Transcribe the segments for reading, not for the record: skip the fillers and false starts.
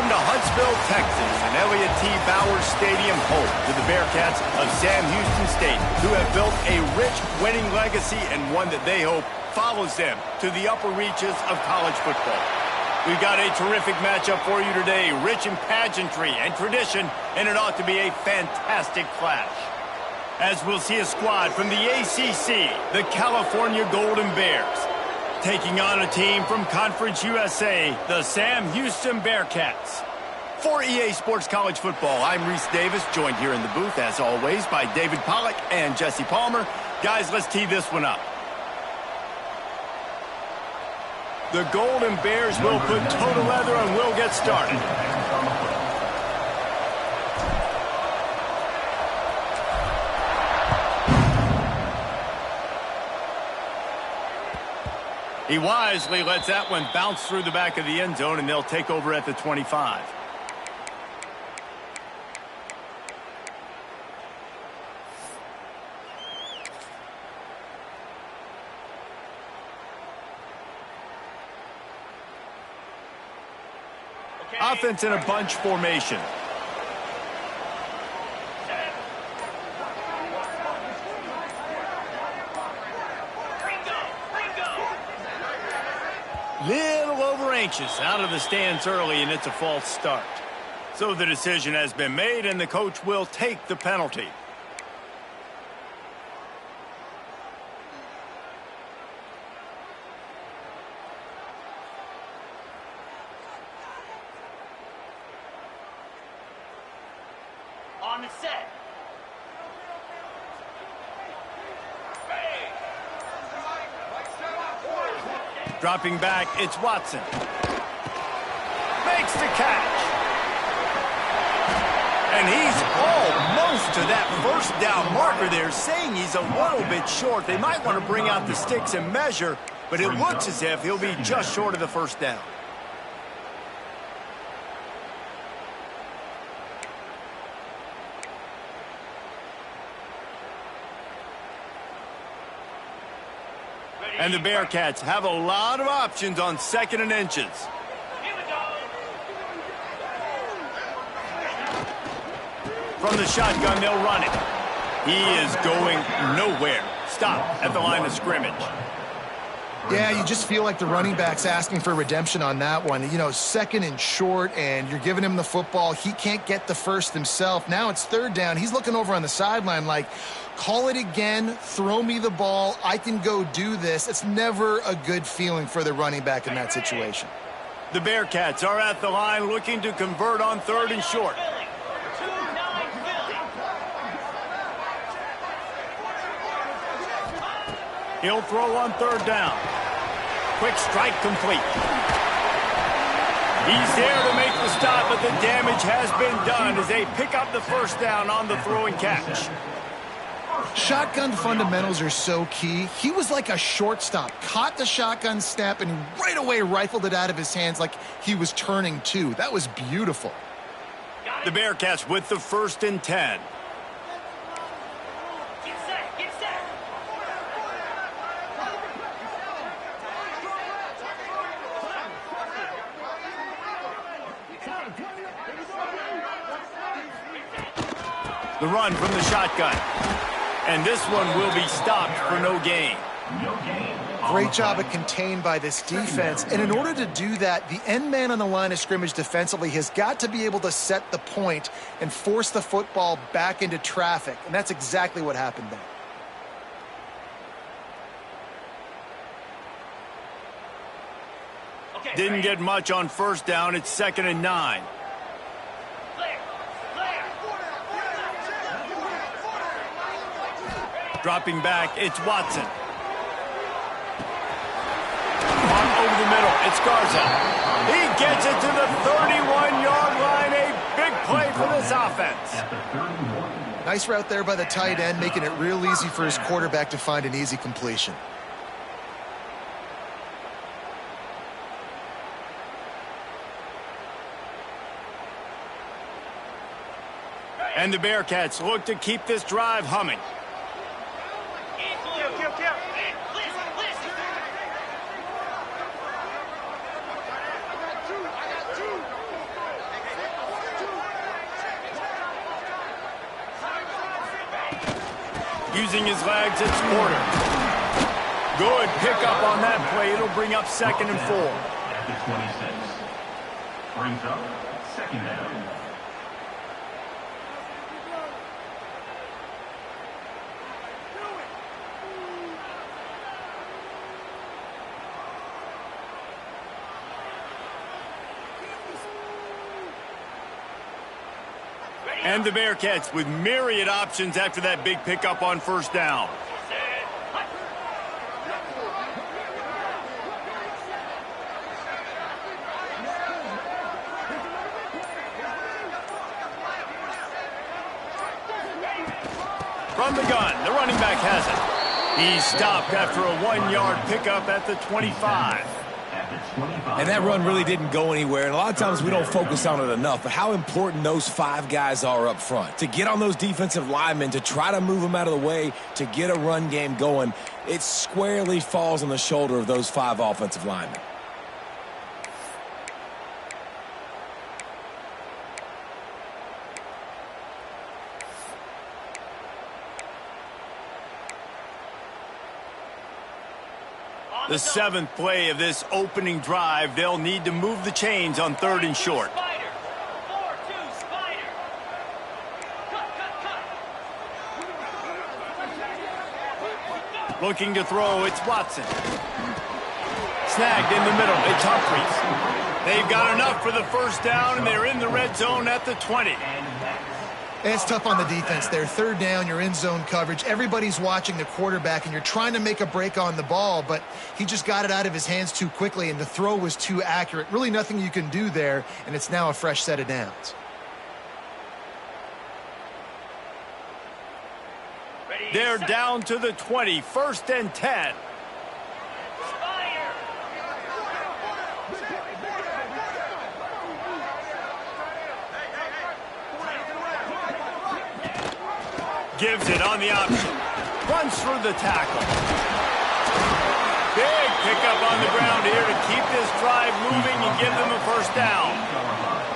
Welcome to Huntsville, Texas, and Elliott T. Bowers Stadium, home to the Bearcats of Sam Houston State, who have built a rich winning legacy and one that they hope follows them to the upper reaches of college football. We've got a terrific matchup for you today, rich in pageantry and tradition, and it ought to be a fantastic clash. As we'll see a squad from the ACC, the California Golden Bears, taking on a team from Conference USA, the Sam Houston Bearcats. For EA Sports College Football, I'm Reese Davis, joined here in the booth, as always, by David Pollack and Jesse Palmer. Guys, let's tee this one up. The Golden Bears will put toe to leather and we'll get started. He wisely lets that one bounce through the back of the end zone, and they'll take over at the 25. Offense in a bunch formation. Little over anxious out of the stands early, and it's a false start. So the decision has been made, and the coach will take the penalty. On the set. Dropping back, it's Watson. Makes the catch. And he's almost to that first down marker there, saying he's a little bit short. They might want to bring out the sticks and measure, but it looks as if he'll be just short of the first down. And the Bearcats have a lot of options on 2nd and inches. Here we go. From the shotgun, they'll run it. He is going nowhere. Stop at the line of scrimmage. Yeah, you just feel like the running back's asking for redemption on that one. You know, 2nd and short, and you're giving him the football. He can't get the first himself. Now it's 3rd down. He's looking over on the sideline like, call it again, throw me the ball, I can go do this. It's never a good feeling for the running back in that situation. The Bearcats are at the line looking to convert on 3rd and short. He'll throw on 3rd down. Quick strike complete. He's there to make the stop, but the damage has been done as they pick up the first down on the throw and catch. Shotgun fundamentals are so key. He was like a shortstop, caught the shotgun snap, and right away rifled it out of his hands like he was turning two. That was beautiful. The Bearcats with the 1st and 10. Get set, get set. The run from the shotgun. And this one will be stopped for no gain. Great job of contained by this defense. And in order to do that, the end man on the line of scrimmage defensively has got to be able to set the point and force the football back into traffic. And that's exactly what happened there. Okay, Didn't get much on 1st down. It's 2nd and 9. Dropping back, it's Watson. On over the middle, it's Garza. He gets it to the 31-yard line. A big play for this offense. Nice route there by the tight end, making it real easy for his quarterback to find an easy completion. And the Bearcats look to keep this drive humming. using his legs at quarter. Good pickup on that play. It'll bring up 2nd and 4. At the 26. Brings up 2nd down. And the Bearcats with myriad options after that big pickup on 1st down. From the gun, the running back has it. He's stopped after a 1-yard pickup at the 25. And that run really didn't go anywhere, and a lot of times we don't focus on it enough, but how important those 5 guys are up front. To get on those defensive linemen, to try to move them out of the way, to get a run game going, it squarely falls on the shoulder of those 5 offensive linemen. The 7th play of this opening drive, they'll need to move the chains on 3rd and short. Spider. 4-2 Spider. Cut. Looking to throw, it's Watson. Snagged in the middle, it's Humphries. They've got enough for the 1st down, and they're in the red zone at the 20. And it's tough on the defense there. 3rd down, you're in zone coverage. Everybody's watching the quarterback, and you're trying to make a break on the ball, but he just got it out of his hands too quickly, and the throw was too accurate. Really nothing you can do there, and it's now a fresh set of downs. They're down to the 20, 1st and 10. Gives it on the option. Runs through the tackle. Big pickup on the ground here to keep this drive moving and give them a 1st down.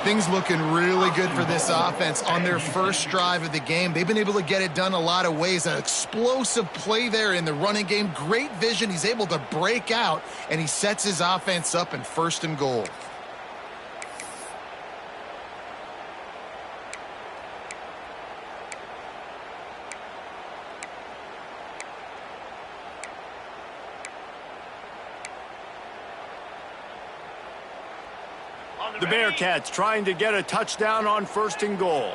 Things looking really good for this offense on their 1st drive of the game. They've been able to get it done a lot of ways. An explosive play there in the running game. Great vision. He's able to break out, and he sets his offense up in 1st and goal. The Bearcats trying to get a touchdown on 1st and goal.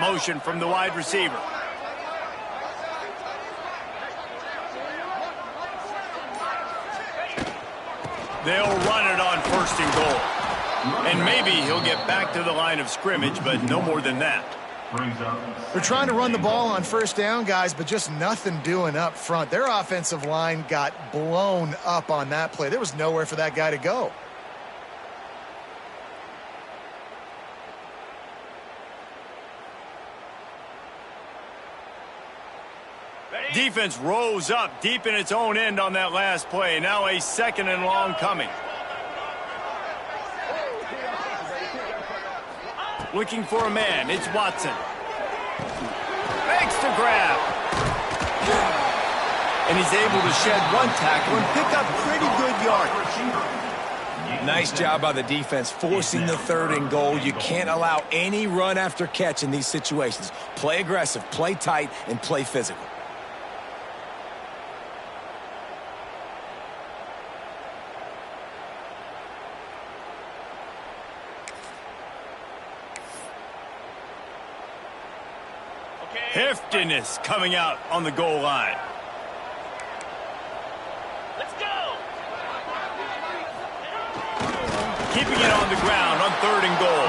Motion from the wide receiver. They'll run it on 1st and goal. And maybe he'll get back to the line of scrimmage, but no more than that. They're trying to run the ball on 1st down, guys, but just nothing doing up front. Their offensive line got blown up on that play. There was nowhere for that guy to go. Defense rose up deep in its own end on that last play. Now a 2nd and long coming. Looking for a man. It's Watson. Makes the grab. And he's able to shed 1 tackle and pick up pretty good yardage. Nice job by the defense forcing the 3rd and goal. You can't allow any run after catch in these situations. Play aggressive, play tight, and play physical. Heftiness coming out on the goal line. Let's go. Keeping it on the ground on 3rd and goal.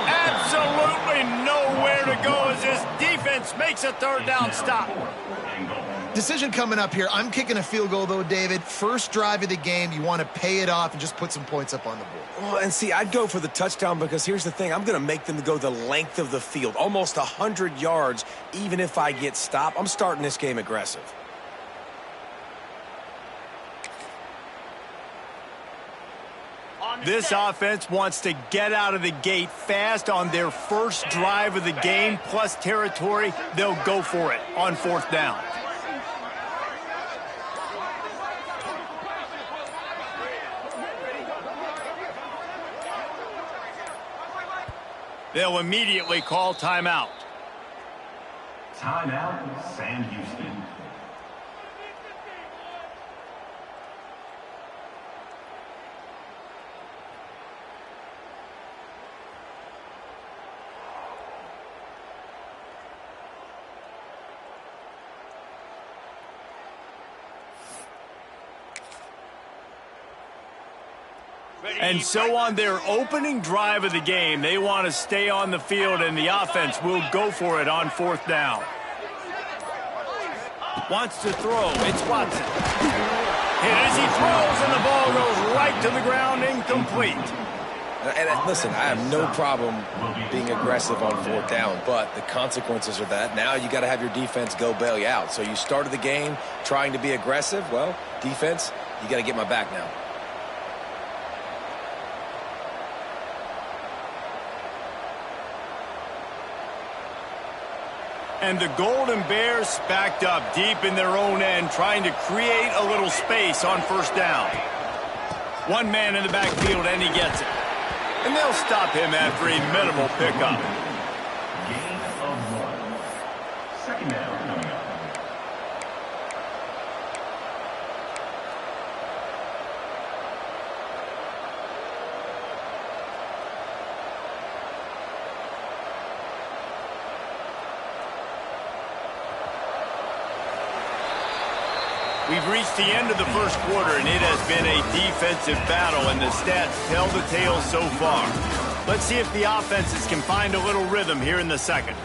Absolutely nowhere to go as this defense makes a 3rd down stop. Decision coming up here. I'm kicking a field goal, though, David. 1st drive of the game. You want to pay it off and just put some points up on the board. Well, and see, I'd go for the touchdown because here's the thing. I'm going to make them go the length of the field, almost 100 yards, even if I get stopped. I'm starting this game aggressive. This offense wants to get out of the gate fast on their first drive of the game, plus territory. They'll go for it on 4th down. They'll immediately call timeout. Timeout, Sam Houston. And so on their opening drive of the game, they want to stay on the field, and the offense will go for it on 4th down. Wants to throw. It's Watson. Hit as he throws, and the ball goes right to the ground, incomplete. And listen, I have no problem being aggressive on 4th down, but the consequences are that now you got to have your defense go bail you out. So you started the game trying to be aggressive. Well, defense, you got to get my back now. And the Golden Bears backed up deep in their own end, trying to create a little space on 1st down. One man in the backfield, and he gets it. And they'll stop him after a minimal pickup. Gain of 1. 2nd down coming up. We've reached the end of the first quarter, and it has been a defensive battle, and the stats tell the tale so far. Let's see if the offenses can find a little rhythm here in the second.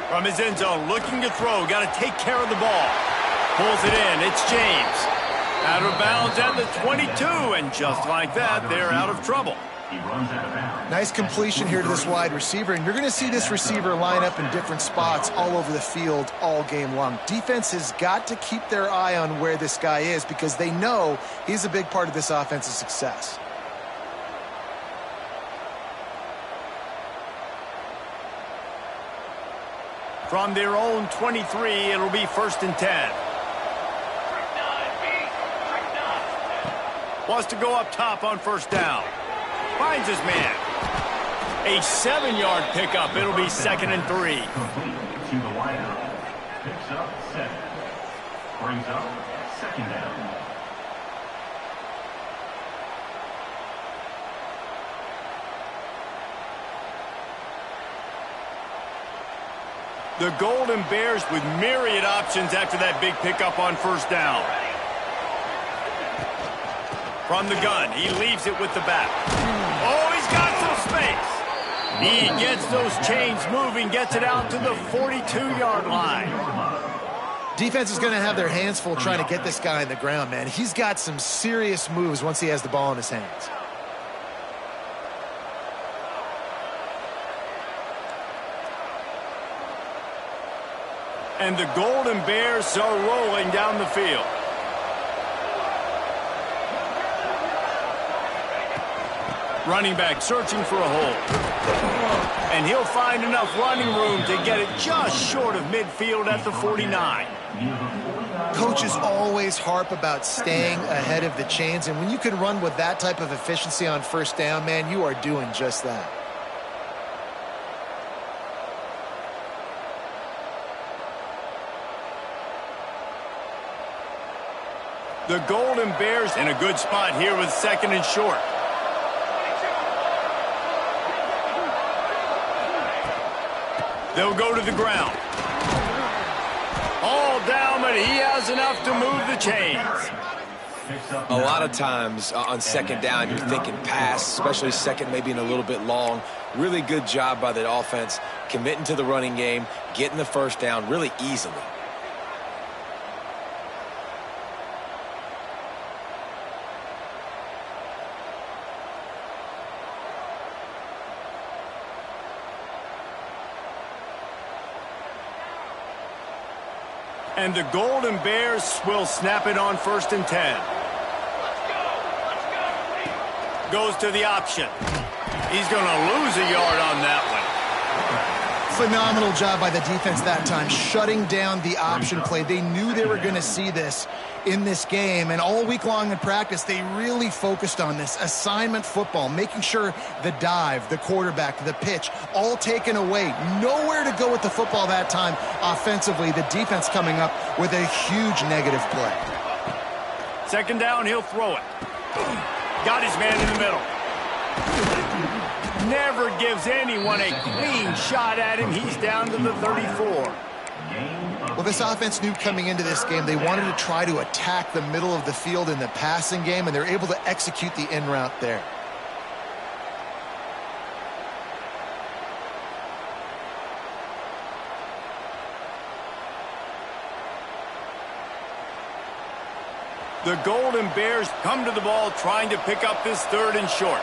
From his end zone, looking to throw, got to take care of the ball. Pulls it in, it's James. Out of bounds at the 22, and just like that, they're out of trouble. He runs out of bounds. Nice completion here to this wide receiver, and you're going to see this receiver line up in different spots all over the field all game long. Defense has got to keep their eye on where this guy is because they know he's a big part of this offense's success. From their own 23, it'll be 1st and 10. Wants to go up top on 1st down. Finds his man. A 7-yard pickup. It'll be 2nd and 3. Complete to the wideout. Picks up 7. Brings up 2nd down. The Golden Bears with myriad options after that big pickup on 1st down. From the gun, he leaves it with the back. Oh, he's got some space. He gets those chains moving, gets it out to the 42-yard line. Defense is going to have their hands full trying to get this guy on the ground, man. He's got some serious moves once he has the ball in his hands. And the Golden Bears are rolling down the field. Running back searching for a hole. And he'll find enough running room to get it just short of midfield at the 49. Coaches always harp about staying ahead of the chains, and when you can run with that type of efficiency on 1st down, man, you are doing just that. The Golden Bears in a good spot here with 2nd and short. They'll go to the ground. All down, but he has enough to move the chains. A lot of times on second down, you're thinking pass, especially second maybe in a little bit long. Really good job by the offense, committing to the running game, getting the first down really easily. And the Golden Bears will snap it on 1st and 10. Goes to the option. He's going to lose a yard on that one. Phenomenal job by the defense that time, shutting down the option play. They knew they were going to see this in this game, and all week long in practice, they really focused on this assignment football, making sure the dive, the quarterback, the pitch, all taken away. Nowhere to go with the football that time offensively. The defense coming up with a huge negative play. 2nd down, he'll throw it. Got his man in the middle. Never gives anyone a clean shot at him. He's down to the 34. Well, this offense knew coming into this game they wanted to try to attack the middle of the field in the passing game, and they're able to execute the in route there. The Golden Bears come to the ball trying to pick up this 3rd and short.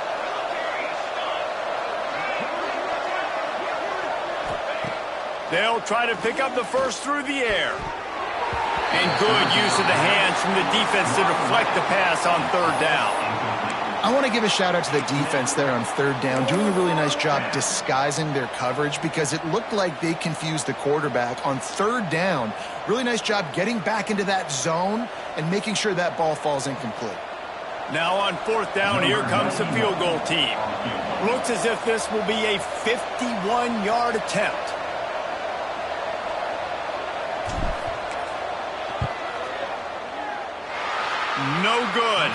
They'll try to pick up the first through the air. And good use of the hands from the defense to deflect the pass on 3rd down. I want to give a shout out to the defense there on 3rd down, doing a really nice job disguising their coverage because it looked like they confused the quarterback on 3rd down. Really nice job getting back into that zone and making sure that ball falls incomplete. Now on 4th down, here comes the field goal team. Looks as if this will be a 51-yard attempt. No good.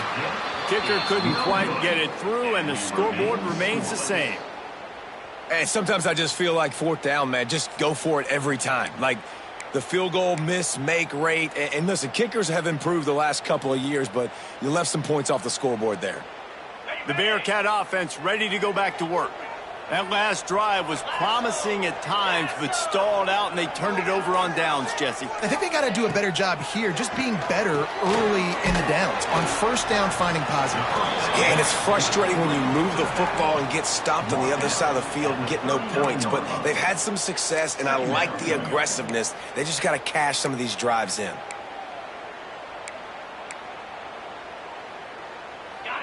Kicker couldn't quite get it through, and the scoreboard remains the same. Hey, sometimes I just feel like 4th down, man, just go for it every time. Like the field goal miss-make rate. And listen, kickers have improved the last couple of years, but you left some points off the scoreboard there. The Bearcat offense ready to go back to work. That last drive was promising at times, but stalled out, and they turned it over on downs, Jesse. I think they got to do a better job here, just being better early in the downs. On 1st down, finding positive plays. Yeah, and it's frustrating when you move the football and get stopped on the other side of the field and get no points. But they've had some success, and I like the aggressiveness. They just got to cash some of these drives in.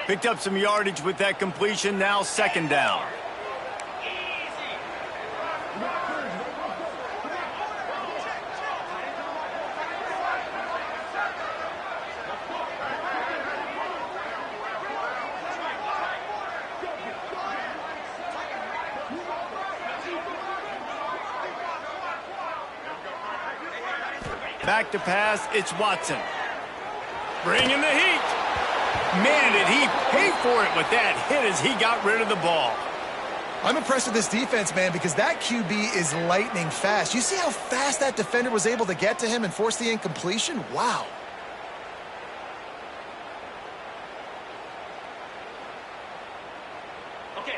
Picked up some yardage with that completion. Now 2nd down. Back to pass, it's Watson. Bringing the heat. Man, did he pay for it with that hit as he got rid of the ball. I'm impressed with this defense, man, because that QB is lightning fast. You see how fast that defender was able to get to him and force the incompletion? Wow.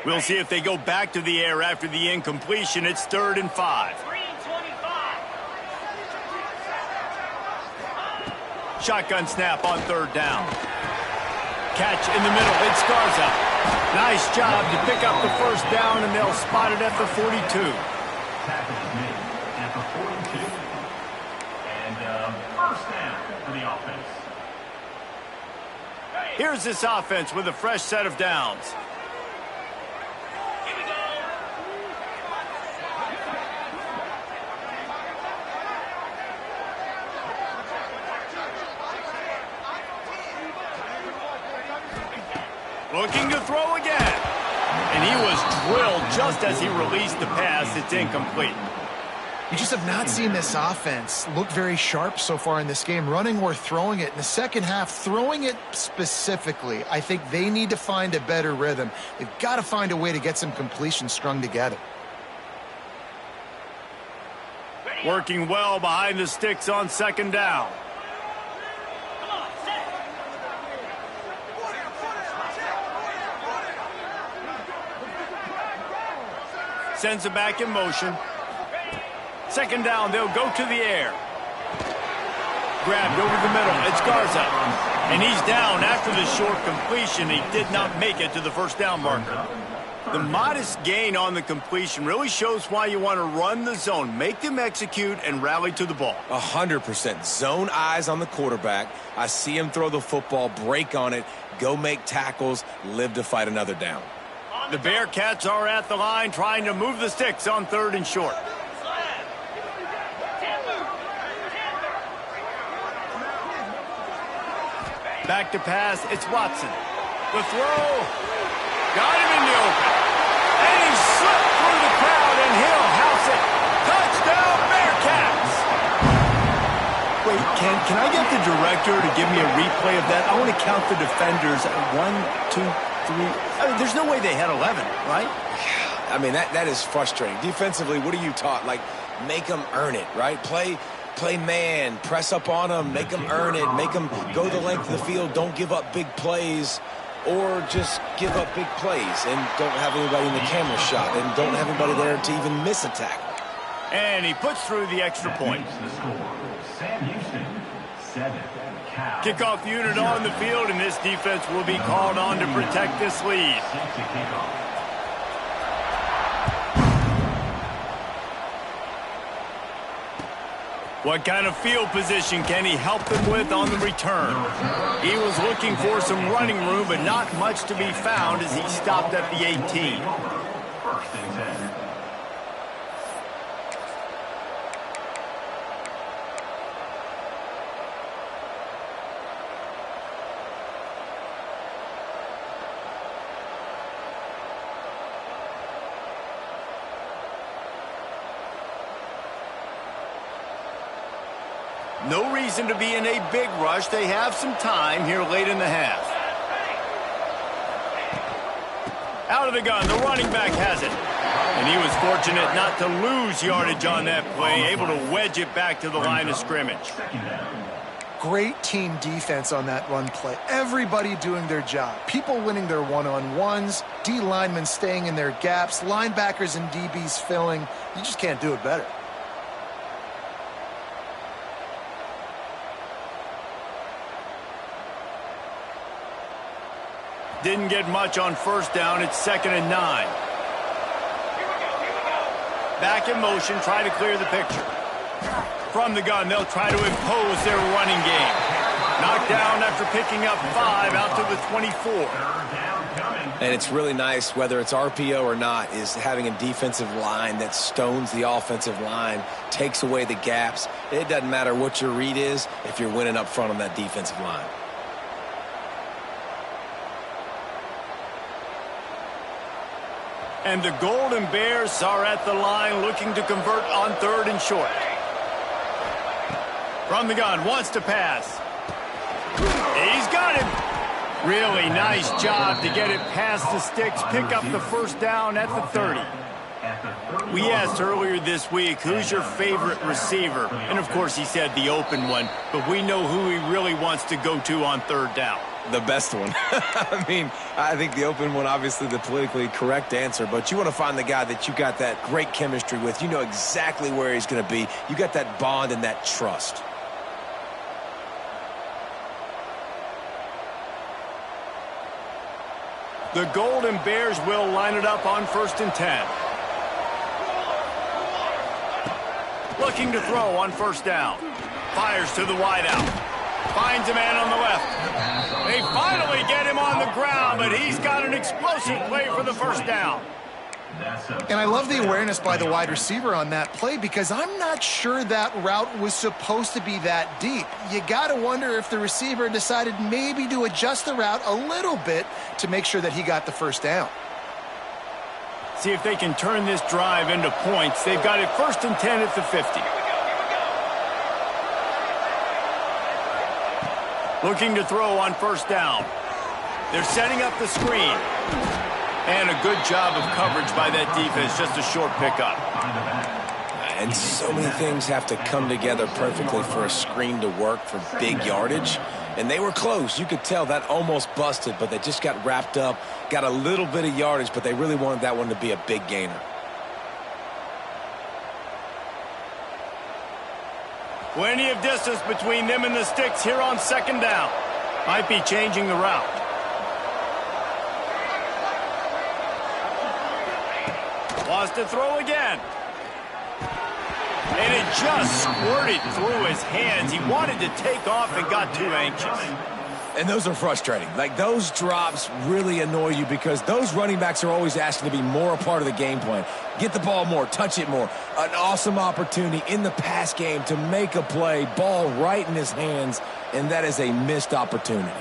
We'll see if they go back to the air after the incompletion. It's 3rd and 5. Shotgun snap on 3rd down. Catch in the middle. It's Garza. Nice job to pick up the 1st down, and they'll spot it at the 42. Tackle is made at the 42. And 1st down for the offense. Here's this offense with a fresh set of downs. Looking to throw again. And he was drilled just as he released the pass. It's incomplete. You just have not seen this offense look very sharp so far in this game, running or throwing it. In the second half, throwing it specifically, I think they need to find a better rhythm. They've got to find a way to get some completions strung together. Working well behind the sticks on 2nd down. Sends it back in motion. Second down, they'll go to the air. Grabbed over the middle. It's Garza. And he's down after the short completion. He did not make it to the first down marker. The modest gain on the completion really shows why you want to run the zone. Make them execute and rally to the ball. 100%. Zone eyes on the quarterback. I see him throw the football, break on it, go make tackles, live to fight another down. The Bearcats are at the line trying to move the sticks on 3rd and short. Back to pass, it's Watson. The throw, got him in the open. And he slipped through the crowd, and he'll house it. Touchdown, Bearcats! Wait, can I get the director to give me a replay of that? I want to count the defenders. 1, 2, 3. I mean, there's no way they had 11, right? I mean, that is frustrating. Defensively, what are you taught? Like, make them earn it, right? Play man, press up on them, make them earn it, make them go the length of the field, don't give up big plays, or just give up big plays and don't have anybody in the camera shot and don't have anybody there to even miss a tackle. And he puts through the extra point. Sam Houston, 7. Cal. Kickoff unit on the field, and this defense will be called on to protect this lead. What kind of field position can he help them with on the return? He was looking for some running room, but not much to be found as he stopped at the 18. 1st and 10. No reason to be in a big rush. They have some time here late in the half. Out of the gun, the running back has it. And he was fortunate not to lose yardage on that play, able to wedge it back to the line of scrimmage. Great team defense on that run play. Everybody doing their job. People winning their one-on-ones, D linemen staying in their gaps, linebackers and DBs filling. You just can't do it better. Didn't get much on first down. It's 2nd and 9. Back in motion, try to clear the picture. From the gun, they'll try to impose their running game. Knocked down after picking up 5 out to the 24. And it's really nice, whether it's RPO or not, is having a defensive line that stones the offensive line, takes away the gaps. It doesn't matter what your read is if you're winning up front on that defensive line. And the Golden Bears are at the line looking to convert on 3rd and short. From the gun, wants to pass. He's got him. Really nice job to get it past the sticks, pick up the first down at the 30. We asked earlier this week, who's your favorite receiver? And of course he said the open one, but we know who he really wants to go to on 3rd down. The best one. I mean, I think the open one, obviously the politically correct answer, but you want to find the guy that you got that great chemistry with. You know exactly where he's going to be. You got that bond and that trust. The Golden Bears will line it up on 1st and 10. Looking to throw on 1st down. Fires to the wideout. Finds a man on the left. They finally get him on the ground, but he's got an explosive play for the first down. And I love the awareness by the wide receiver on that play because I'm not sure that route was supposed to be that deep. You got to wonder if the receiver decided maybe to adjust the route a little bit to make sure that he got the first down. See if they can turn this drive into points. They've got it 1st and 10 at the 50. Looking to throw on 1st down. They're setting up the screen. And a good job of coverage by that defense. Just a short pickup. And so many things have to come together perfectly for a screen to work for big yardage. And they were close. You could tell that almost busted, but they just got wrapped up, got a little bit of yardage, but they really wanted that one to be a big gainer. Plenty of distance between them and the sticks here on second down. Might be changing the route. Wants to throw again. And it just squirted through his hands. He wanted to take off and got too anxious. And those are frustrating. Like, those drops really annoy you because those running backs are always asking to be more a part of the game plan. Get the ball more, touch it more. An awesome opportunity in the pass game to make a play, ball right in his hands, and that is a missed opportunity.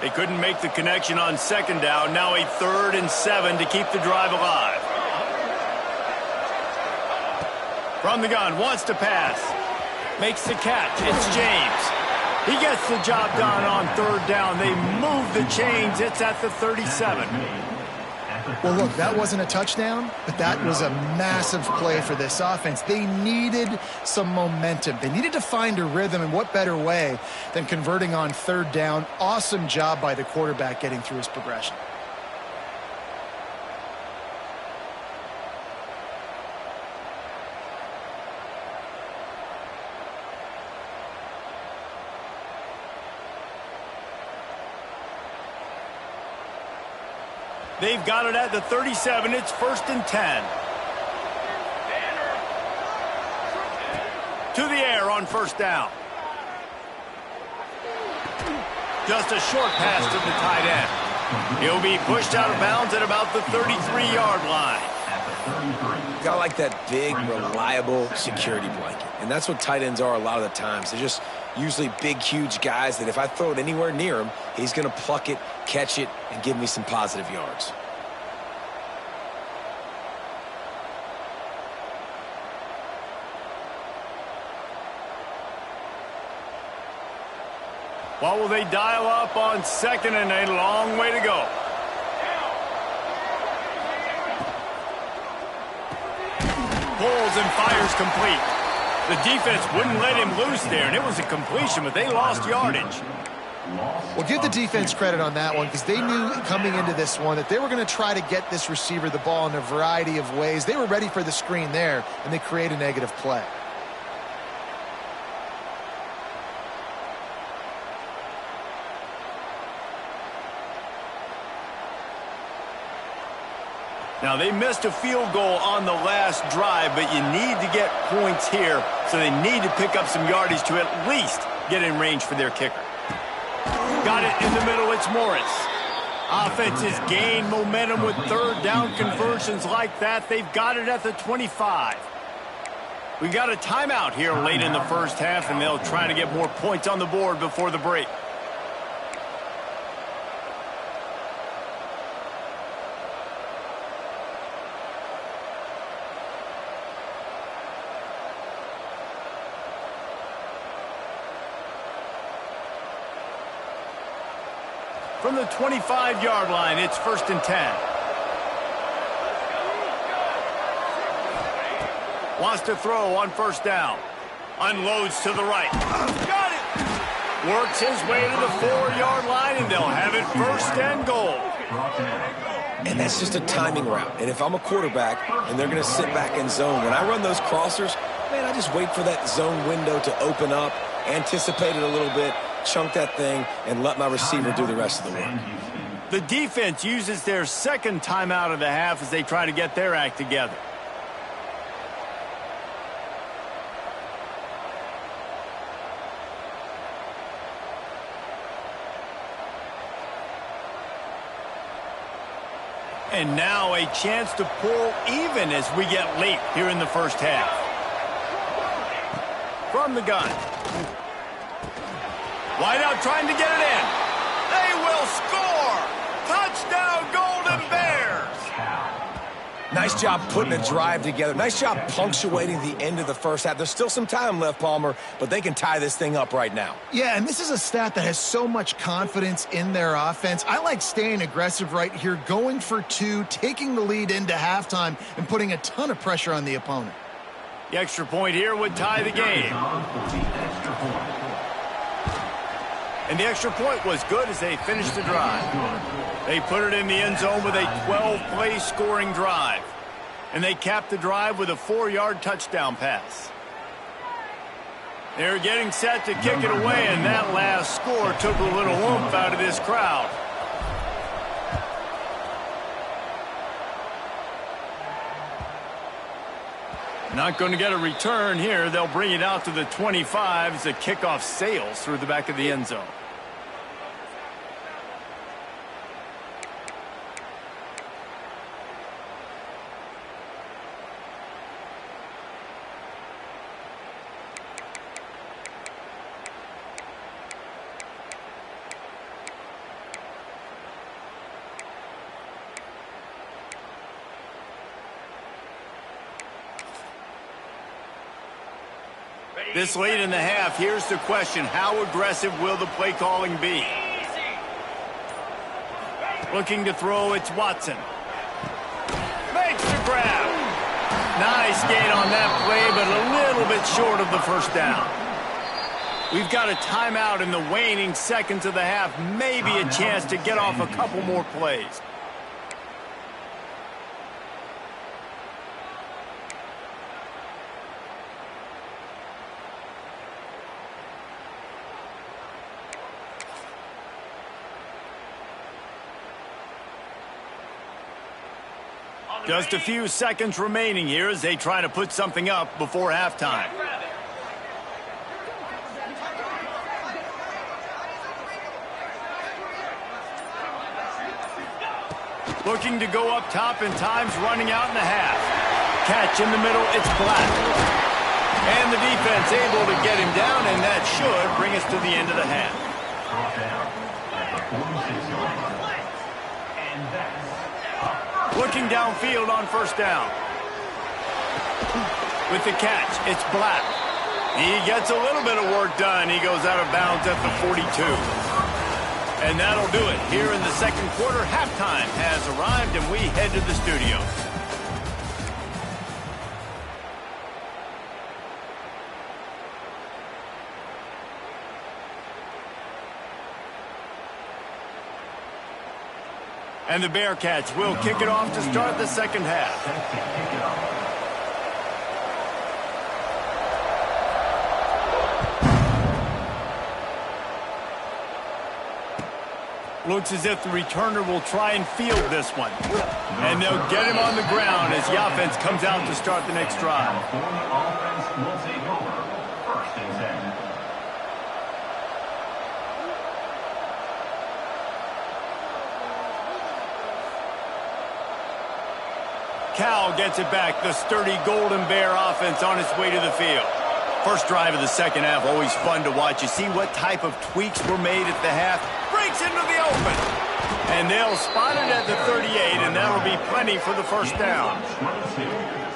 They couldn't make the connection on second down. Now a 3rd and 7 to keep the drive alive. From the gun, wants to pass. Makes the catch. It's James. He gets the job done on 3rd down. They move the chains. It's at the 37. Well, look, that wasn't a touchdown, but that was a massive play for this offense. They needed some momentum. They needed to find a rhythm, and what better way than converting on 3rd down. Awesome job by the quarterback getting through his progression. They've got it at the 37. It's 1st and 10. To the air on 1st down. Just a short pass to the tight end. He'll be pushed out of bounds at about the 33-yard line. Got like that big, reliable security blanket. And that's what tight ends are a lot of the times. They're just usually big, huge guys that if I throw it anywhere near him, he's going to pluck it, catch it, and give me some positive yards. What will they dial up on 2nd and a long way to go? Pulls and fires complete. The defense wouldn't let him loose there, and it was a completion, but they lost yardage. Well, give the defense credit on that one because they knew coming into this one that they were going to try to get this receiver the ball in a variety of ways. They were ready for the screen there, and they create a negative play. Now, they missed a field goal on the last drive, but you need to get points here, so they need to pick up some yardage to at least get in range for their kicker. Got it in the middle. It's Morris. Offenses gain momentum with 3rd down conversions like that. They've got it at the 25. We got a timeout here late in the first half, and they'll try to get more points on the board before the break. From the 25-yard line, it's 1st and 10. Wants to throw on 1st down. Unloads to the right. Got it! Works his way to the 4-yard line, and they'll have it 1st and goal. And that's just a timing route. And if I'm a quarterback and they're going to sit back in zone, when I run those crossers, man, I just wait for that zone window to open up, anticipate it a little bit, chunk that thing, and let my receiver do the rest of the work. The defense uses their 2nd timeout of the half as they try to get their act together. And now a chance to pull even as we get late here in the first half. From the gun. Wide out trying to get it in. They will score. Touchdown, Golden Bears. Nice job putting a drive together. Nice job punctuating the end of the first half. There's still some time left, Palmer, but they can tie this thing up right now. Yeah, and this is a stat that has so much confidence in their offense. I like staying aggressive right here, going for 2, taking the lead into halftime, and putting a ton of pressure on the opponent. The extra point here would tie the game. And the extra point was good as they finished the drive. They put it in the end zone with a 12-play scoring drive. And they capped the drive with a 4-yard touchdown pass. They're getting set to kick it away, and that last score took a little oomph out of this crowd. Not going to get a return here. They'll bring it out to the 25 as the kickoff sails through the back of the end zone. This late in the half, here's the question. How aggressive will the play calling be? Looking to throw, it's Watson. Makes the grab. Nice gain on that play, but a little bit short of the first down. We've got a timeout in the waning seconds of the half. Maybe a chance to get off a couple more plays. Just a few seconds remaining here as they try to put something up before halftime. Looking to go up top, and time's running out in the half. Catch in the middle, it's Black. And the defense able to get him down, and that should bring us to the end of the half. Looking downfield on first down. With the catch, it's Black. He gets a little bit of work done. He goes out of bounds at the 42. And that'll do it. Here in the second quarter, halftime has arrived, and we head to the studio. And the Bearcats will kick it off to start the second half. Looks as if the returner will try and field this one. And they'll get him on the ground as the offense comes out to start the next drive. Cal gets it back. The sturdy Golden Bear offense on its way to the field. First drive of the second half, always fun to watch. You see what type of tweaks were made at the half. Breaks into the open. And they'll spot it at the 38, and that'll be plenty for the first down.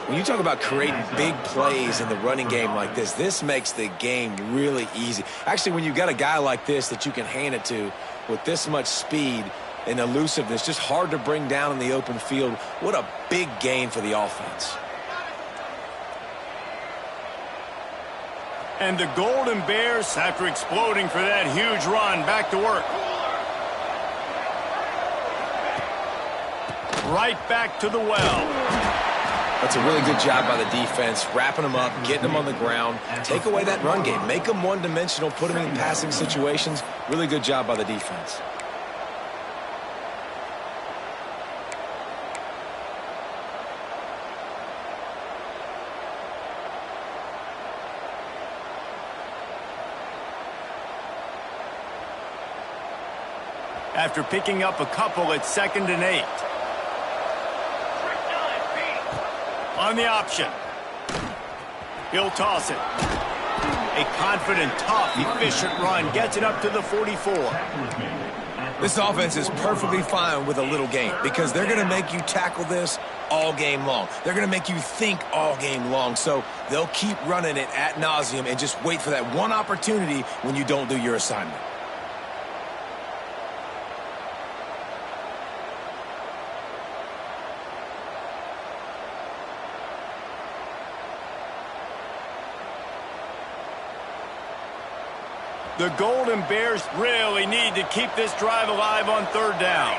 When you talk about creating big plays in the running game like this makes the game really easy. Actually, when you've got a guy like this that you can hand it to with this much speed and elusiveness, just hard to bring down in the open field. What a big gain for the offense. And the Golden Bears, after exploding for that huge run, back to work. Right back to the well. That's a really good job by the defense, wrapping them up, getting them on the ground. Take away that run game. Make them one-dimensional, put them in passing situations. Really good job by the defense. After picking up a couple at 2nd and 8. On the option. He'll toss it. A confident, tough, efficient run. Gets it up to the 44. This offense is perfectly fine with a little game because they're going to make you tackle this all game long. They're going to make you think all game long. So they'll keep running it ad nauseum and just wait for that one opportunity when you don't do your assignment. The Golden Bears really need to keep this drive alive on third down.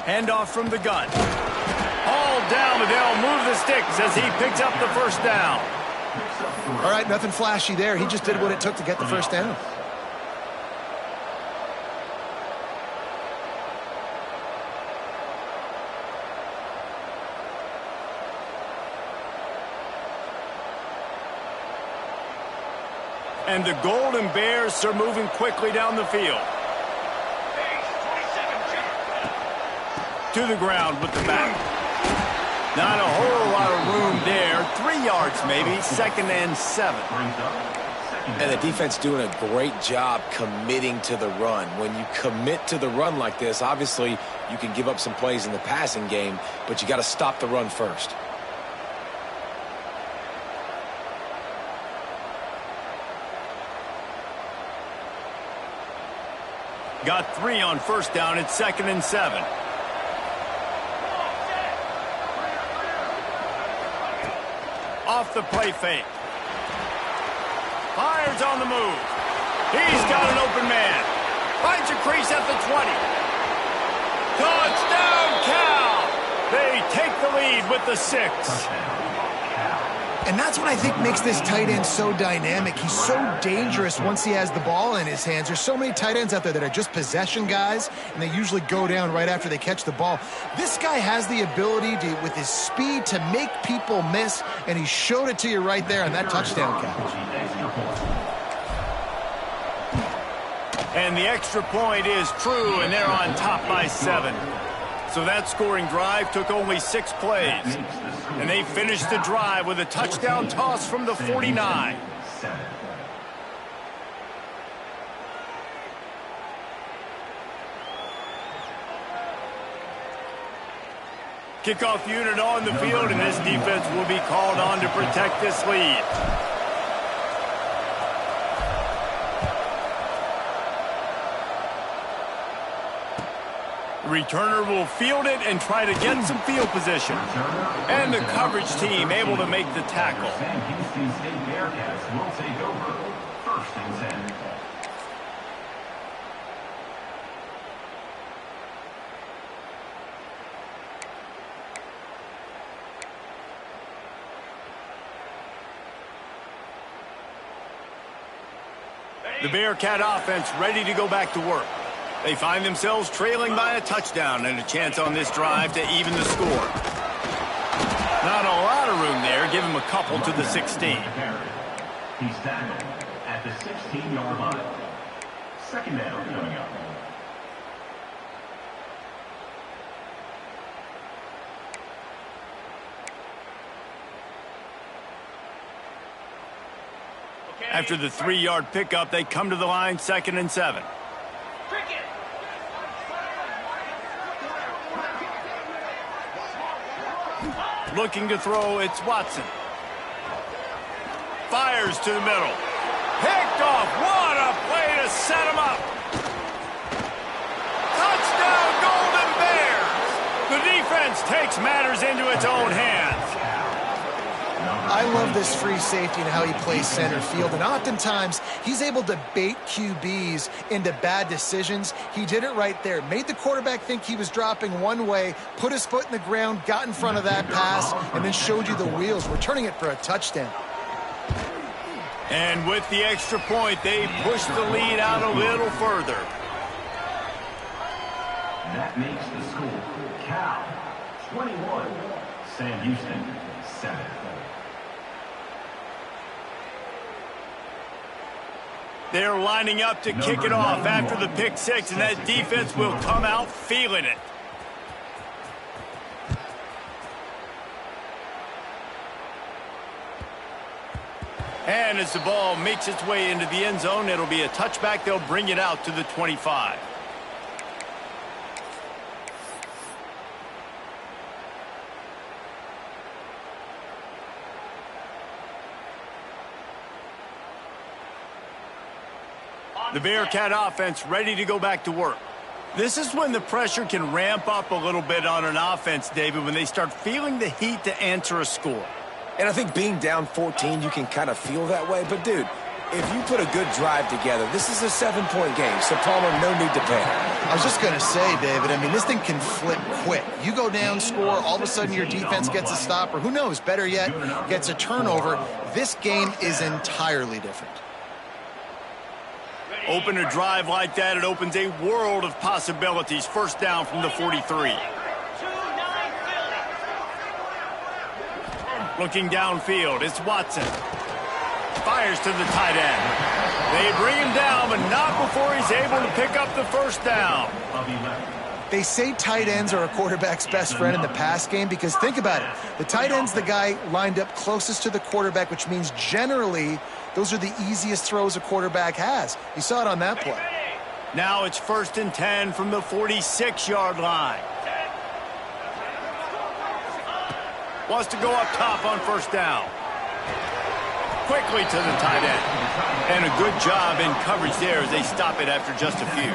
Handoff from the gun. All down, but they'll move the sticks as he picks up the first down. All right, nothing flashy there. He just did what it took to get the first down. And the Golden Bears are moving quickly down the field. To the ground with the back. Not a whole lot of room there. 3 yards maybe, 2nd and 7. And the defense doing a great job committing to the run. When you commit to the run like this, obviously you can give up some plays in the passing game, but you got to stop the run first. Got 3 on first down. It's 2nd and 7. Off the play fake. Fires on the move. He's got an open man. Finds a crease at the 20. Touchdown, Cal! They take the lead with the 6. And that's what I think makes this tight end so dynamic. He's so dangerous once he has the ball in his hands. There's so many tight ends out there that are just possession guys, and they usually go down right after they catch the ball. This guy has the ability to, with his speed, to make people miss, and he showed it to you right there on that touchdown catch. And the extra point is true, and they're on top by 7. So that scoring drive took only 6 plays. And they finished the drive with a touchdown toss from the 49. Kickoff unit on the field, and this defense will be called on to protect this lead. Returner will field it and try to get some field position. And the coverage team able to make the tackle. Sam Houston State Bearcats will take over 1st and 10. The Bearcat offense ready to go back to work. They find themselves trailing by a touchdown and a chance on this drive to even the score. Not a lot of room there. Give him a couple to the 16. He's tackled at the 16-yard line. 2nd down coming up. After the 3-yard pickup, they come to the line, 2nd and 7. Looking to throw, it's Watson. Fires to the middle. Picked off. What a play to set him up. Touchdown, Golden Bears. The defense takes matters into its own hands. I love this free safety and how he plays center field, and oftentimes he's able to bait QBs into bad decisions. He did it right there. Made the quarterback think he was dropping one way, put his foot in the ground, got in front of that pass, and then showed you the wheels, returning it for a touchdown. And with the extra point, they push the lead out a little further. That makes the score Cal 21, Sam Houston 7. They're lining up to kick it off after the pick 6, and that defense will come out feeling it. And as the ball makes its way into the end zone, it'll be a touchback. They'll bring it out to the 25. The Bearcat offense ready to go back to work. This is when the pressure can ramp up a little bit on an offense, David, when they start feeling the heat to answer a score. And I think being down 14, you can kind of feel that way. But, dude, if you put a good drive together, this is a 7-point game, so Palmer, no need to panic. I was just going to say, David, I mean, this thing can flip quick. You go down, score, all of a sudden your defense gets a stop, or who knows, better yet, gets a turnover. This game is entirely different. Open a drive like that, it opens a world of possibilities. First down from the 43. Looking downfield, it's Watson. Fires to the tight end. They bring him down, but not before he's able to pick up the first down. They say tight ends are a quarterback's best friend in the pass game because think about it. The tight end's the guy lined up closest to the quarterback, which means generally those are the easiest throws a quarterback has. You saw it on that play. Now it's 1st and 10 from the 46-yard line. Wants to go up top on first down. Quickly to the tight end. And a good job in coverage there as they stop it after just a few.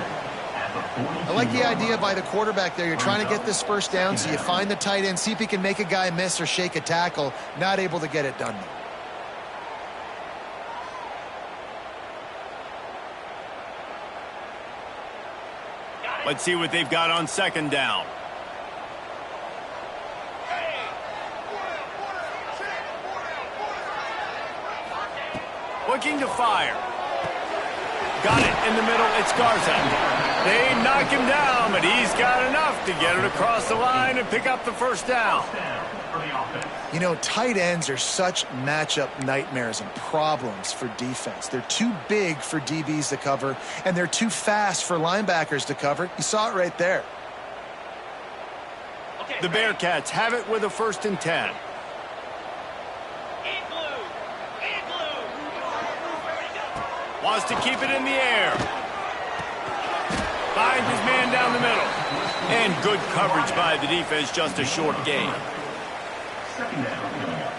I like the idea by the quarterback there. You're trying to get this first down, so you find the tight end, see if he can make a guy miss or shake a tackle. Not able to get it done. Let's see what they've got on second down. Looking to fire. Got it in the middle. It's Garza. They knock him down, but he's got enough to get it across the line and pick up the first down. You know, tight ends are such matchup nightmares and problems for defense. They're too big for DBs to cover, and they're too fast for linebackers to cover. You saw it right there. The Bearcats have it with a 1st and 10. Wants to keep it in the air. Finds his man down the middle. And good coverage by the defense, just a short gain. Second down coming up.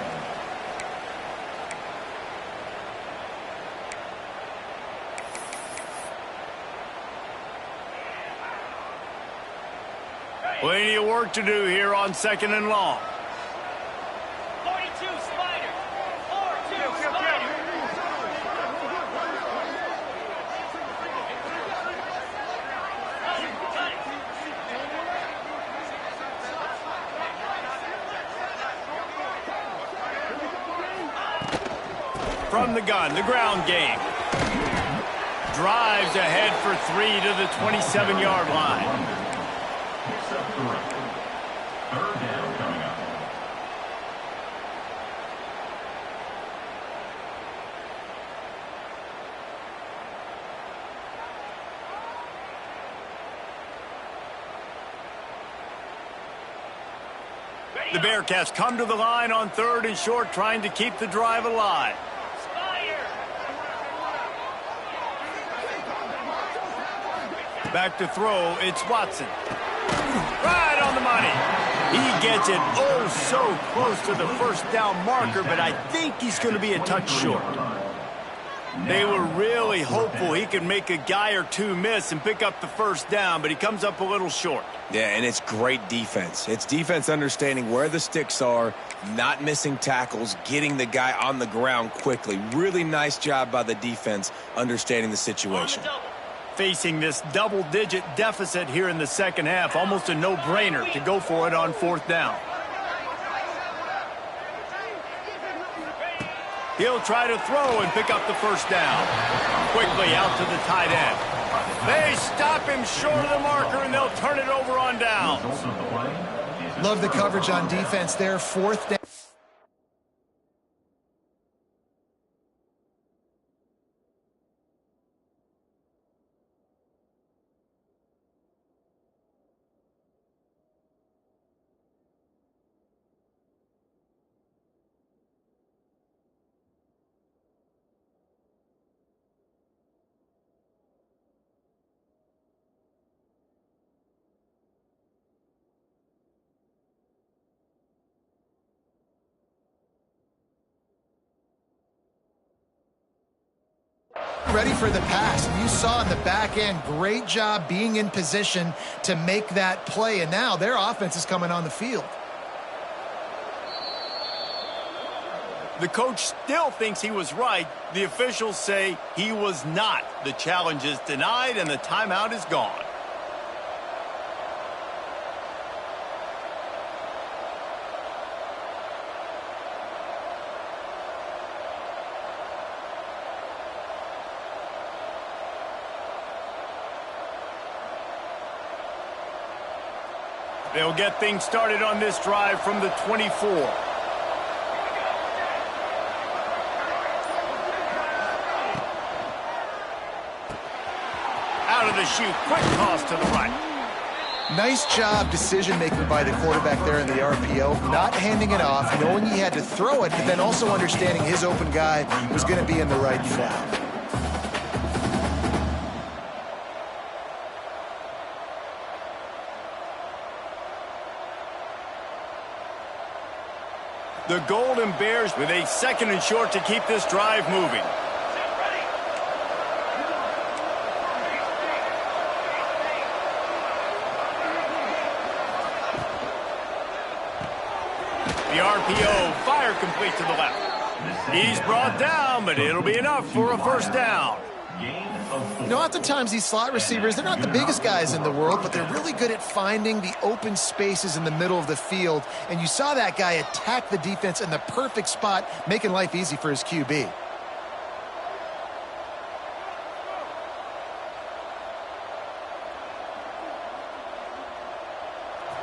Plenty of work to do here on 2nd and long. 42 Spider. 4-2 Spider. From the gun, the ground game. Drives ahead for 3 to the 27-yard line. Picks up 3. Third down coming up. The Bearcats come to the line on 3rd and short, trying to keep the drive alive. Back to throw, it's Watson. Right on the money. He gets it oh so close to the first down marker, but I think he's going to be a touch short. They were really hopeful he could make a guy or two miss and pick up the first down, but he comes up a little short. Yeah, and it's great defense. It's defense understanding where the sticks are, not missing tackles, getting the guy on the ground quickly. Really nice job by the defense understanding the situation. Facing this double-digit deficit here in the second half, almost a no-brainer to go for it on 4th down. He'll try to throw and pick up the first down. Quickly out to the tight end. They stop him short of the marker, and they'll turn it over on downs. Love the coverage on defense there. 4th down. Ready for the pass. You saw in the back end, great job being in position to make that play, and now their offense is coming on the field. The coach still thinks he was right. The officials say he was not. The challenge is denied and the timeout is gone. They'll get things started on this drive from the 24. Out of the chute, quick toss to the right. Nice job decision-making by the quarterback there in the RPO, not handing it off, knowing he had to throw it, but then also understanding his open guy was going to be in the right flat. The Golden Bears with a 2nd and short to keep this drive moving. The RPO, fire complete to the left. He's brought down, but it'll be enough for a first down. You know, oftentimes these slot receivers, they're not the biggest guys in the world, but they're really good at finding the open spaces in the middle of the field. And you saw that guy attack the defense in the perfect spot, making life easy for his QB.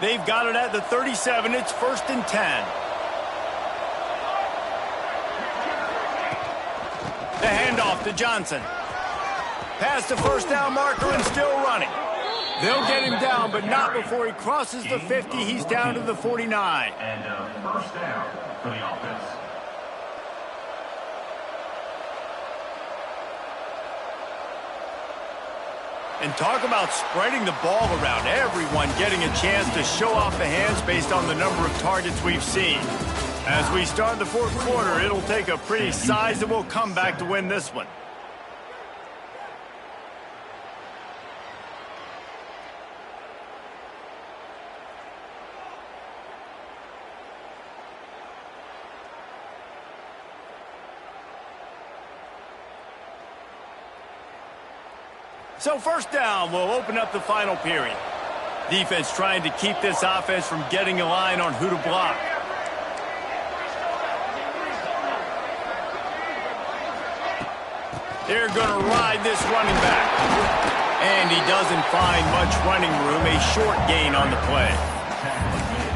They've got it at the 37. It's 1st and 10. The handoff to Johnson. Past the first down marker and still running. They'll get him down, but not before he crosses the 50. He's down to the 49. And first down for the offense. And talk about spreading the ball around. Everyone getting a chance to show off the hands based on the number of targets we've seen. As we start the 4th quarter, it'll take a pretty sizable comeback to win this one. So first down will open up the final period. Defense trying to keep this offense from getting a line on who to block. They're going to ride this running back. And he doesn't find much running room, a short gain on the play.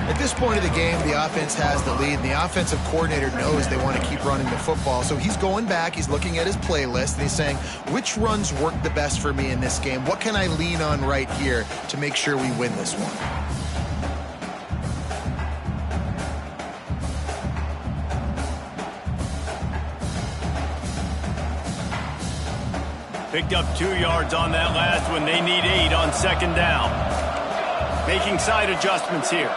At this point of the game, the offense has the lead, and the offensive coordinator knows they want to keep running the football. So he's going back, he's looking at his playlist, and he's saying, which runs work the best for me in this game? What can I lean on right here to make sure we win this one? Picked up 2 yards on that last one. They need 8 on 2nd down. Making side adjustments here.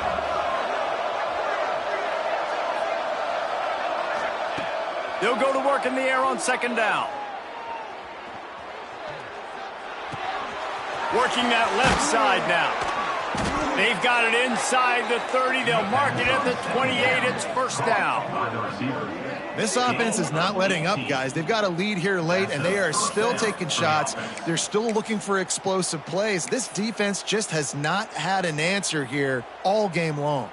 They'll go to work in the air on 2nd down. Working that left side now. They've got it inside the 30. They'll mark it at the 28. It's 1st down. This offense is not letting up, guys. They've got a lead here late, and they are still taking shots. They're still looking for explosive plays. This defense just has not had an answer here all game long.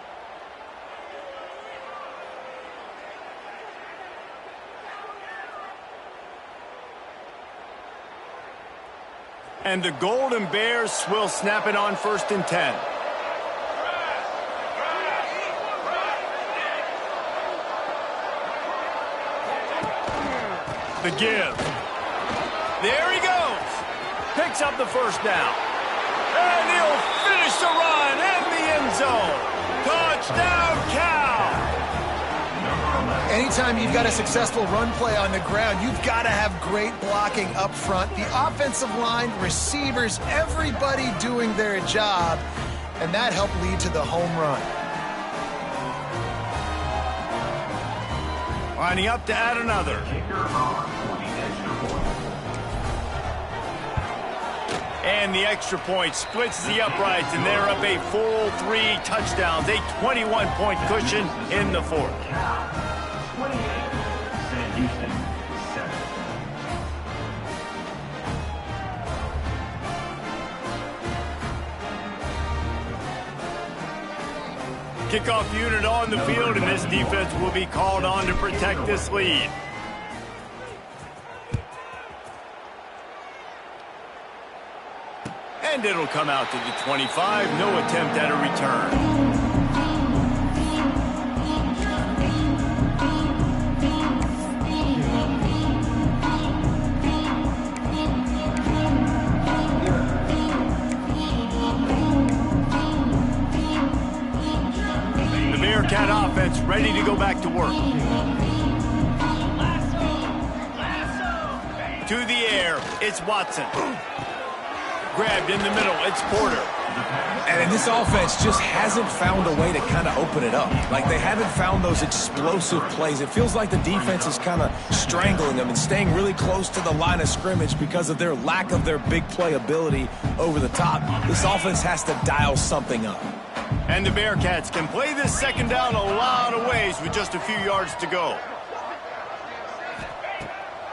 And the Golden Bears will snap it on 1st and 10. The give. There he goes. Picks up the 1st down. And he'll finish the run in the end zone. Touchdown, Cal. Anytime you've got a successful run play on the ground, you've got to have great blocking up front. The offensive line, receivers, everybody doing their job, and that helped lead to the home run. Lining up to add another. And the extra point splits the uprights, and they're up a full 3 touchdowns, a 21-point cushion in the 4th. Kickoff unit on the field, and this defense will be called on to protect this lead. And it'll come out to the 25. No attempt at a return. Bearcat offense ready to go back to work. To the air, it's Watson. Grabbed in the middle, it's Porter. And this offense just hasn't found a way to kind of open it up. Like, they haven't found those explosive plays. It feels like the defense is kind of strangling them and staying really close to the line of scrimmage because of their lack of their big play ability over the top. This offense has to dial something up. And the Bearcats can play this second down a lot of ways with just a few yards to go.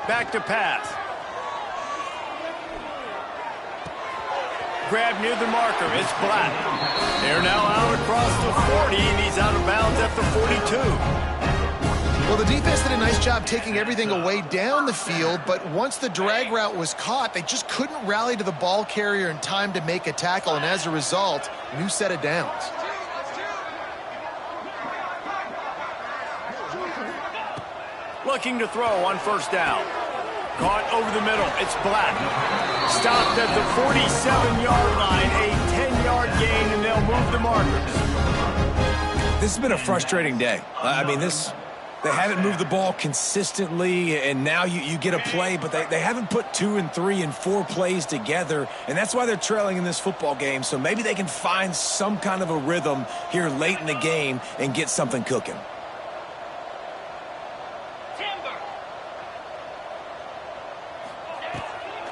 Back to pass. Grab near the marker. It's Black. They're now out across the 40, and he's out of bounds at the 42. Well, the defense did a nice job taking everything away down the field, but once the drag route was caught, they just couldn't rally to the ball carrier in time to make a tackle, and as a result, new set of downs. Looking to throw on first down. Caught over the middle. It's Black. Stopped at the 47-yard line. A 10-yard gain, and they'll move the markers. This has been a frustrating day. I mean, they haven't moved the ball consistently, and now you get a play, but they haven't put 2 and 3 and 4 plays together, and that's why they're trailing in this football game. So maybe they can find some kind of a rhythm here late in the game and get something cooking.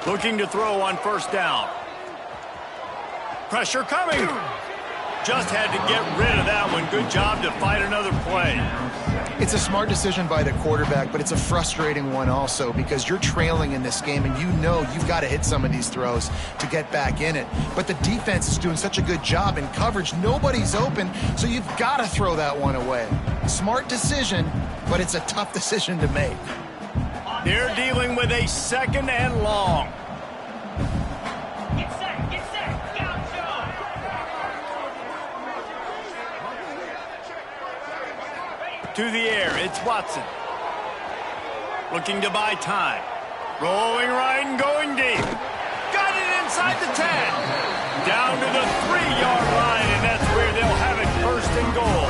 Looking to throw on first down. Pressure coming. Just had to get rid of that one. Good job to fight another play. It's a smart decision by the quarterback, but it's a frustrating one also because you're trailing in this game and you know you've got to hit some of these throws to get back in it. But the defense is doing such a good job in coverage. Nobody's open, so you've got to throw that one away. Smart decision, but it's a tough decision to make. They're dealing with a second and long. Get set, gaucho! To the air, it's Watson. Looking to buy time. Rolling right and going deep. Got it inside the 10. Down to the 3-yard line, and that's where they'll have it first and goal.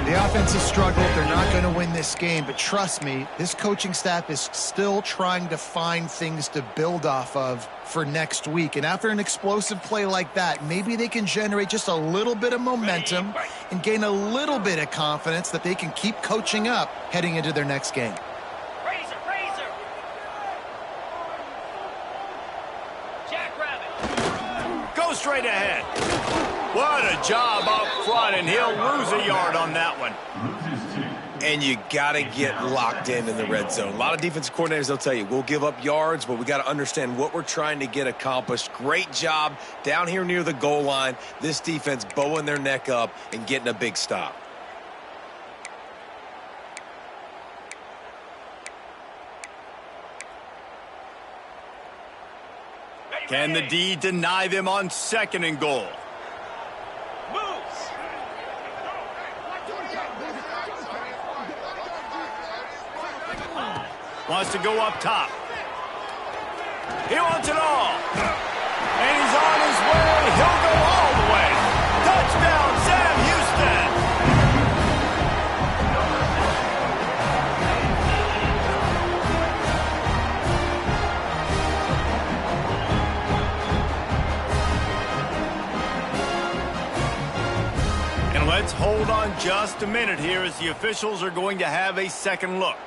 The offense has struggled. They're not going to win this game, but trust me, this coaching staff is still trying to find things to build off of for next week. And after an explosive play like that, maybe they can generate just a little bit of momentum and gain a little bit of confidence that they can keep coaching up heading into their next game. Razor! Jackrabbit! Go straight ahead. What a job up front, and he'll lose a yard on that one. And you got to get locked in the red zone. A lot of defensive coordinators, they'll tell you, we'll give up yards, but we got to understand what we're trying to get accomplished. Great job down here near the goal line. This defense bowing their neck up and getting a big stop. Can the D deny them on second and goal? Wants to go up top. He wants it all. And he's on his way. He'll go all the way. Touchdown, Sam Houston. And let's hold on just a minute here as the officials are going to have a second look.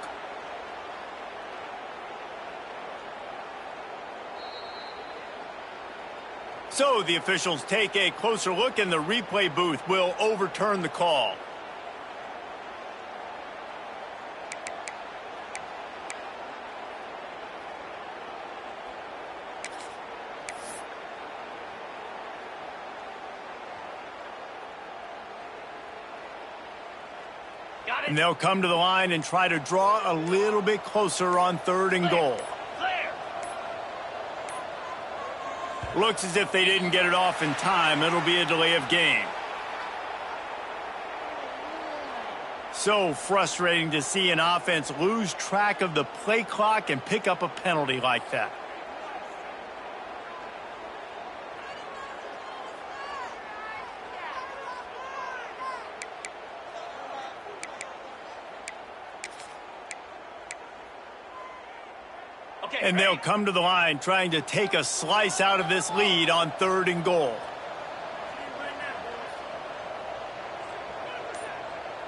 So the officials take a closer look, and the replay booth will overturn the call. Got it. And they'll come to the line and try to draw a little bit closer on 3rd and goal. Clear. Looks as if they didn't get it off in time. It'll be a delay of game. So frustrating to see an offense lose track of the play clock and pick up a penalty like that. Okay, And they'll come to the line trying to take a slice out of this lead on 3rd and goal.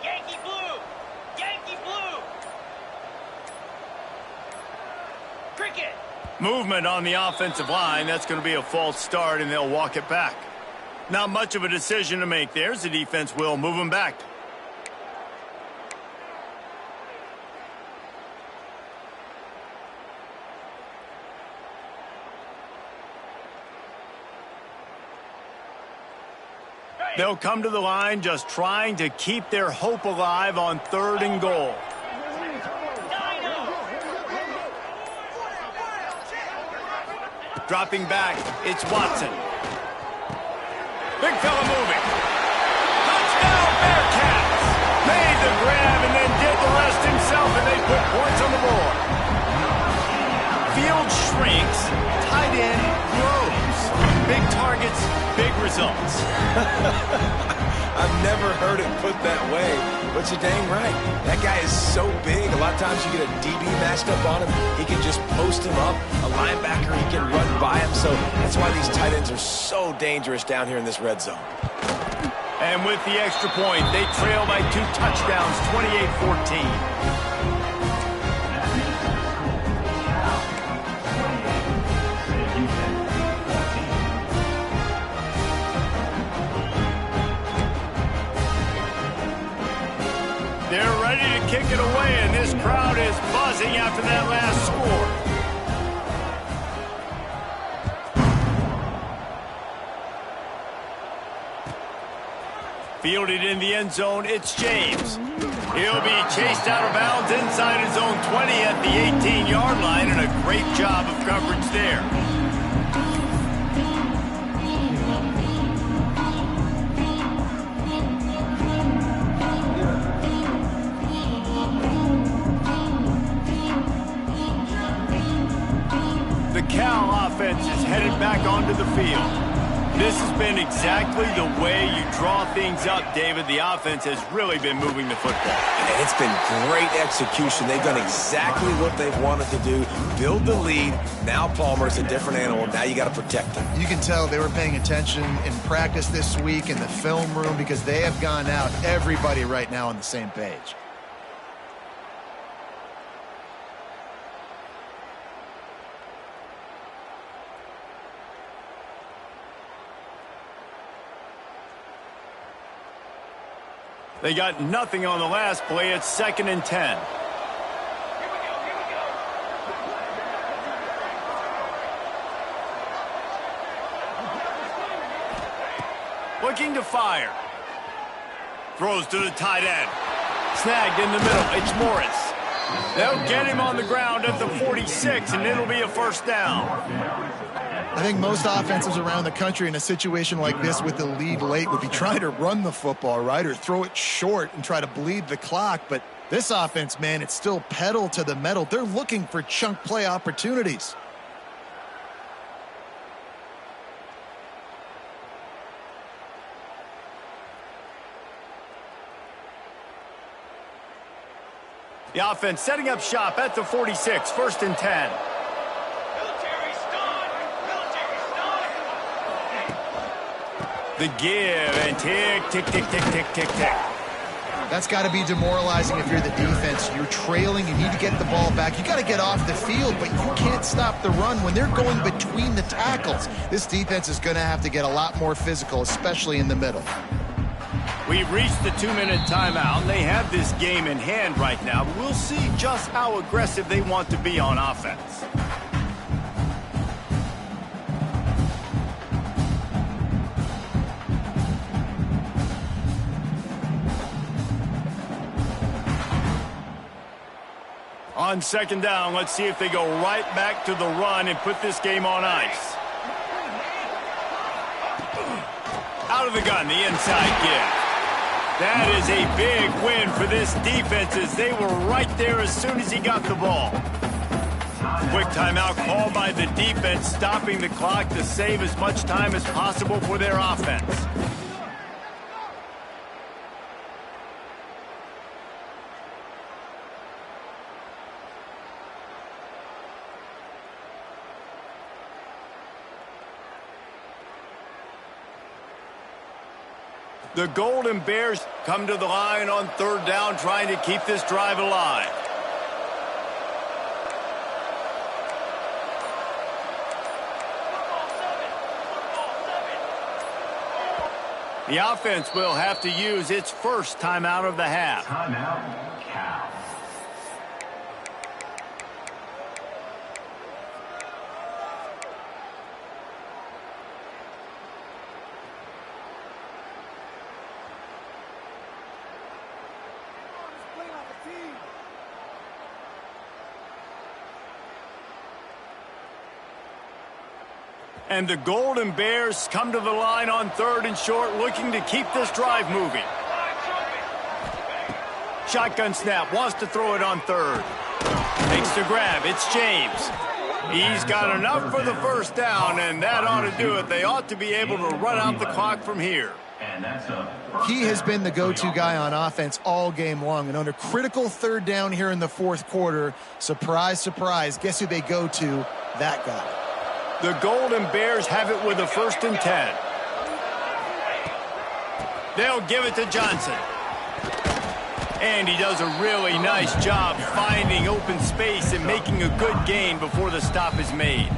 Yankee blue. Yankee blue. Cricket. Movement on the offensive line. That's going to be a false start, and they'll walk it back. Not much of a decision to make there. The defense will move them back. They'll come to the line just trying to keep their hope alive on 3rd and goal. Dropping back, it's Watson. Big fella moving. Touchdown, Bearcats! Made the grab and then did the rest himself, and they put points on the board. Field shrinks, tight end grows. Big targets, big results. I've never heard it put that way, but you're dang right. That guy is so big. A lot of times you get a DB matched up on him. He can just post him up. A linebacker, he can run by him. So that's why these tight ends are so dangerous down here in this red zone. And with the extra point, they trail by 2 touchdowns, 28-14. They're ready to kick it away, and this crowd is buzzing after that last score. Fielded in the end zone, it's James. He'll be chased out of bounds inside his own 20 at the 18-yard line, and a great job of coverage there. The Cal offense is headed back onto the field. This has been exactly the way you draw things up, David. The offense has really been moving the football. And it's been great execution. They've done exactly what they've wanted to do. Build the lead. Now Palmer's a different animal. Now you got to protect him. You can tell they were paying attention in practice this week in the film room because they have gone out, everybody right now on the same page. They got nothing on the last play. It's 2nd and 10. Looking to fire. Throws to the tight end. Snagged in the middle. It's Morris. They'll get him on the ground at the 46, and it'll be a first down. I think most offenses around the country in a situation like this with the lead late would be trying to run the football, right, or throw it short and try to bleed the clock. But this offense, man, it's still pedal to the metal. They're looking for chunk play opportunities. The offense setting up shop at the 46, 1st and 10. The give and tick, tick, tick, tick, tick, tick, tick. That's got to be demoralizing if you're the defense. You're trailing, you need to get the ball back. You got to get off the field, but you can't stop the run when they're going between the tackles. This defense is going to have to get a lot more physical, especially in the middle. We've reached the 2-minute timeout, and they have this game in hand right now. But we'll see just how aggressive they want to be on offense. On second down, let's see if they go right back to the run and put this game on ice. Out of the gun, the inside give. That is a big win for this defense as they were right there as soon as he got the ball. Quick timeout called by the defense, stopping the clock to save as much time as possible for their offense. The Golden Bears come to the line on third down, trying to keep this drive alive. The offense will have to use its first timeout of the half. Timeout, Cal. And the Golden Bears come to the line on third and short, looking to keep this drive moving. Shotgun snap, wants to throw it on third. Makes the grab, it's James. He's got enough for the first down, and that ought to do it. They ought to be able to run out the clock from here. He has been the go-to guy on offense all game long, and on a critical third down here in the fourth quarter, surprise, surprise, guess who they go to? That guy. The Golden Bears have it with a 1st and 10. They'll give it to Johnson. And he does a really nice job finding open space and making a good gain before the stop is made.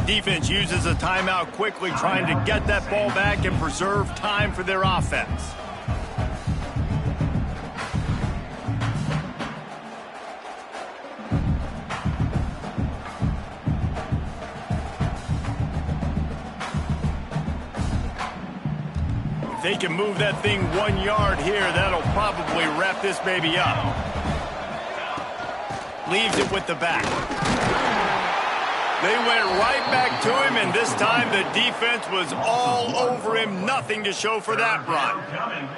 Defense uses a timeout quickly, trying to get that ball back and preserve time for their offense. If they can move that thing 1 yard here, that'll probably wrap this baby up. Leaves it with the back. They went right back to him, and this time the defense was all over him. Nothing to show for that run.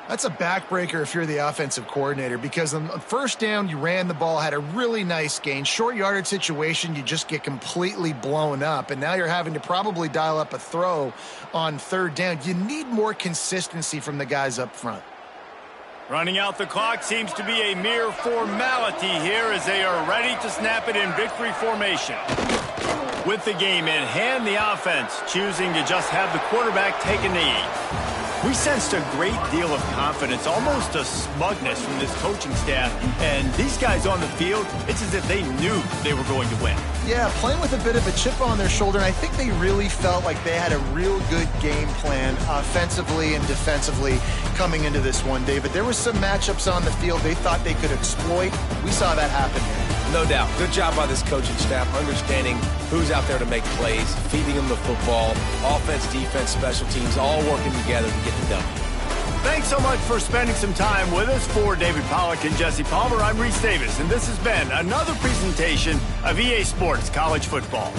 That's a backbreaker if you're the offensive coordinator, because on first down, you ran the ball, had a really nice gain. Short yardage situation, you just get completely blown up, and now you're having to probably dial up a throw on third down. You need more consistency from the guys up front. Running out the clock seems to be a mere formality here as they are ready to snap it in victory formation. With the game in hand, the offense choosing to just have the quarterback take a knee. We sensed a great deal of confidence, almost a smugness from this coaching staff. And these guys on the field, it's as if they knew they were going to win. Yeah, playing with a bit of a chip on their shoulder, and I think they really felt like they had a real good game plan offensively and defensively coming into this one, David. There were some matchups on the field they thought they could exploit. We saw that happen here. No doubt. Good job by this coaching staff, understanding who's out there to make plays, feeding them the football, offense, defense, special teams, all working together to get the W. Thanks so much for spending some time with us. For David Pollack and Jesse Palmer, I'm Reese Davis, and this has been another presentation of EA Sports College Football.